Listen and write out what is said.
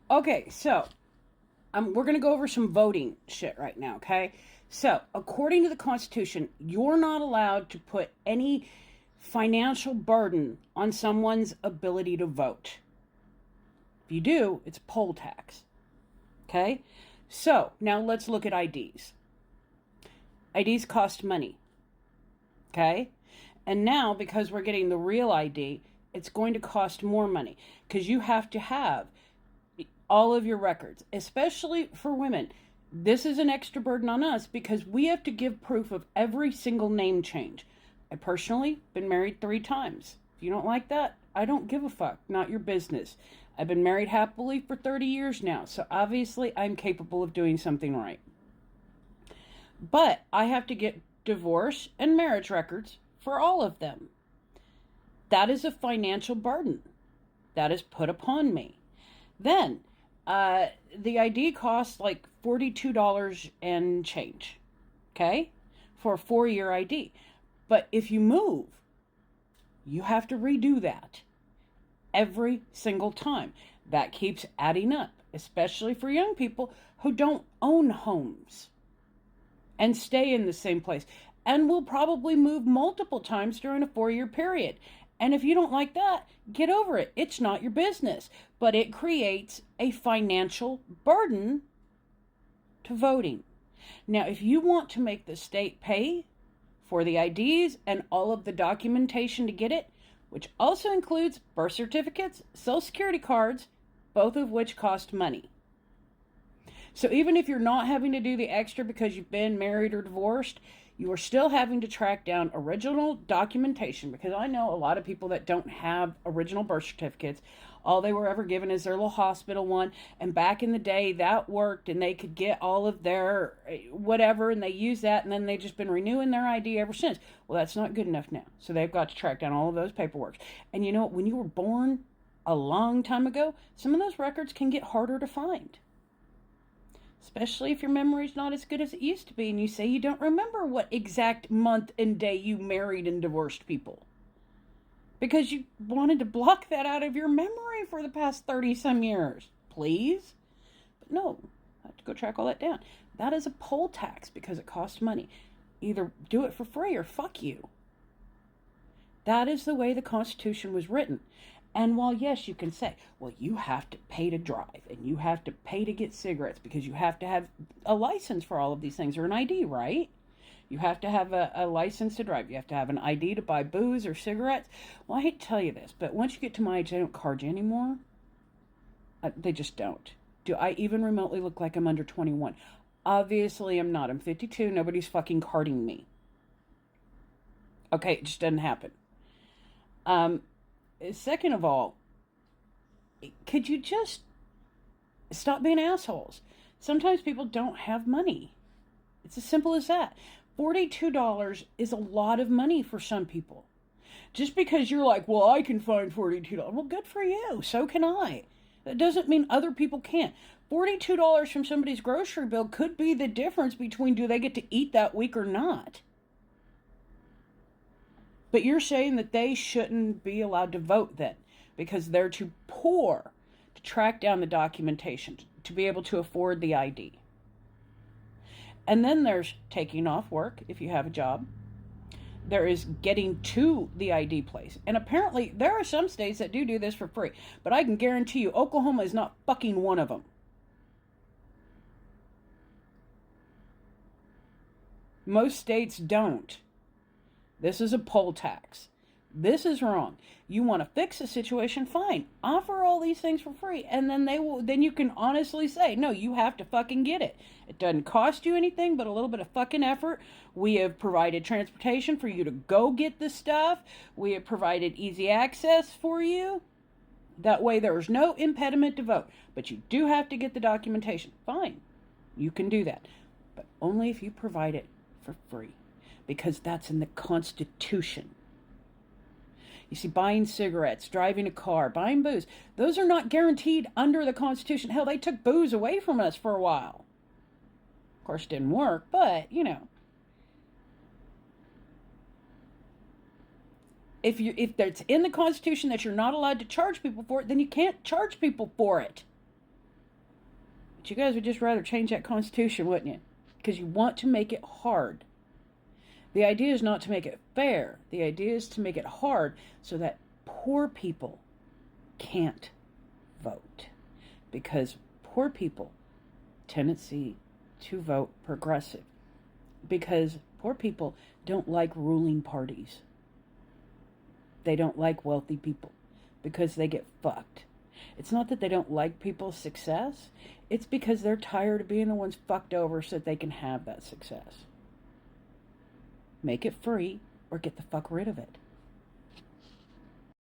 Okay, so we're going to go over some voting shit right now, okay? So, according to the Constitution, you're not allowed to put any financial burden on someone's ability to vote. If you do, it's a poll tax, okay? So, now let's look at IDs. IDs cost money, okay? And now, because we're getting the real ID, it's going to cost more money because you have to have all of your records, especially for women. This is an extra burden on us because we have to give proof of every single name change. I personally been married 3 times. If you don't like that, I don't give a fuck. Not your business. I've been married happily for 30 years now, so obviously I'm capable of doing something right. But I have to get divorce and marriage records for all of them. That is a financial burden that is put upon me. Then, the ID costs like $42 and change, okay, for a 4-year ID. But if you move, you have to redo that every single time. That keeps adding up, especially for young people who don't own homes and stay in the same place and will probably move multiple times during a 4-year period. And if you don't like that, get over it. It's not your business. But it creates a financial burden to voting. Now, if you want to make the state pay for the IDs and all of the documentation to get it, which also includes birth certificates, social security cards, both of which cost money. So even if you're not having to do the extra because you've been married or divorced, you are still having to track down original documentation, because I know a lot of people that don't have original birth certificates. All they were ever given is their little hospital one. And back in the day, that worked and they could get all of their whatever and they use that, and then they've just been renewing their ID ever since. Well, that's not good enough now. So they've got to track down all of those paperwork. And you know what? When you were born a long time ago, some of those records can get harder to find. Especially if your memory's not as good as it used to be and you say you don't remember what exact month and day you married and divorced people. Because you wanted to block that out of your memory for the past 30 some years. Please? But no, I have to go track all that down. That is a poll tax because it costs money. Either do it for free or fuck you. That is the way the Constitution was written. And while, yes, you can say, well, you have to pay to drive and you have to pay to get cigarettes because you have to have a license for all of these things, or an ID, right? You have to have a license to drive. You have to have an ID to buy booze or cigarettes. Well, I hate to tell you this, but once you get to my age, they don't card you anymore. They just don't. Do I even remotely look like I'm under 21? Obviously, I'm not. I'm 52. Nobody's fucking carding me. Okay, it just doesn't happen. Second of all, could you just stop being assholes? Sometimes people don't have money. It's as simple as that. $42 is a lot of money for some people. Just because you're like, well, I can find $42. Well, good for you. So can I. That doesn't mean other people can't. $42 from somebody's grocery bill could be the difference between do they get to eat that week or not. But you're saying that they shouldn't be allowed to vote then because they're too poor to track down the documentation, to be able to afford the ID. And then there's taking off work if you have a job. There is getting to the ID place. And apparently there are some states that do this for free. But I can guarantee you Oklahoma is not fucking one of them. Most states don't. This is a poll tax. This is wrong. You want to fix the situation, fine. Offer all these things for free, and then you can honestly say, no, you have to fucking get it. It doesn't cost you anything but a little bit of fucking effort. We have provided transportation for you to go get the stuff. We have provided easy access for you. That way there's no impediment to vote. But you do have to get the documentation. Fine. You can do that. But only if you provide it for free. Because that's in the Constitution. You see, buying cigarettes, driving a car, buying booze, those are not guaranteed under the Constitution. Hell, they took booze away from us for a while. Of course, it didn't work, but, you know. If it's in the Constitution that you're not allowed to charge people for it, then you can't charge people for it. But you guys would just rather change that Constitution, wouldn't you? Because you want to make it hard. The idea is not to make it fair. The idea is to make it hard so that poor people can't vote. Because poor people tendency to vote progressive. Because poor people don't like ruling parties. They don't like wealthy people because they get fucked. It's not that they don't like people's success. It's because they're tired of being the ones fucked over so that they can have that success. Make it free or get the fuck rid of it.